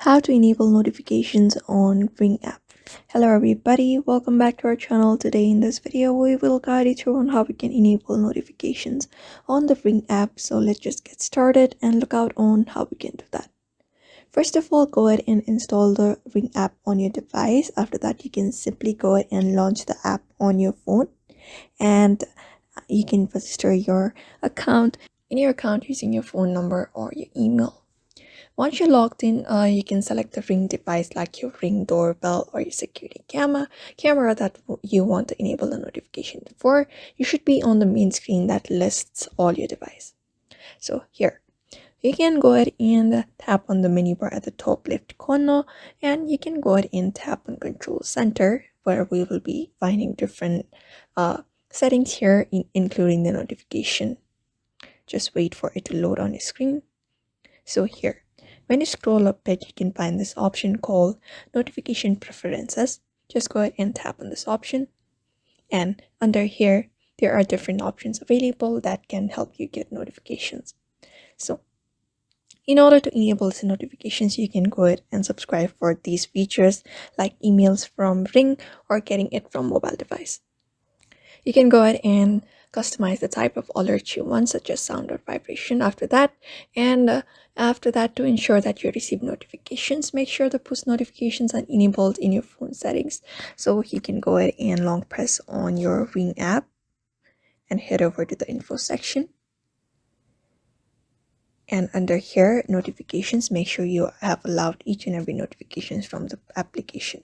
How to enable notifications on Ring app. Hello everybody, welcome back to our channel. Today in this video we will guide you through on how we can enable notifications on the Ring app. So let's just get started and look out on how we can do that. First of all, go ahead and install the Ring app on your device. After that, you can simply go ahead and launch the app on your phone, and you can register your account using your phone number or your email. Once you're logged in, you can select the Ring device like your Ring doorbell or your security camera that you want to enable the notification for. You should be on the main screen that lists all your devices. So here, you can go ahead and tap on the menu bar at the top left corner, and you can go ahead and tap on Control Center, where we will be finding different settings here, including the notification. Just wait for it to load on your screen. So here, when you scroll up bit, you can find this option called Notification Preferences. Just go ahead and tap on this option. And under here, there are different options available that can help you get notifications. So in order to enable these notifications, you can go ahead and subscribe for these features like emails from Ring or getting it from mobile device. You can go ahead and customize the type of alert you want, such as sound or vibration after that. And after that, to ensure that you receive notifications, make sure the push notifications are enabled in your phone settings. So you can go ahead and long press on your Ring app and head over to the info section. And under here, notifications, make sure you have allowed each and every notifications from the application.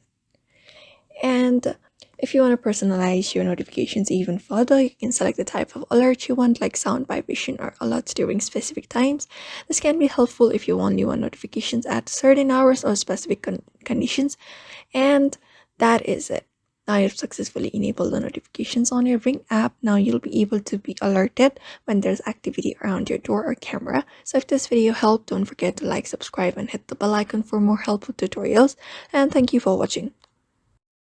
And if you want to personalize your notifications even further, you can select the type of alert you want, like sound, vibration, or alerts during specific times. This can be helpful if you only want notifications at certain hours or specific conditions. And that is it. Now you've successfully enabled the notifications on your Ring app. Now you'll be able to be alerted when there's activity around your door or camera. So if this video helped, don't forget to like, subscribe, and hit the bell icon for more helpful tutorials. And thank you for watching.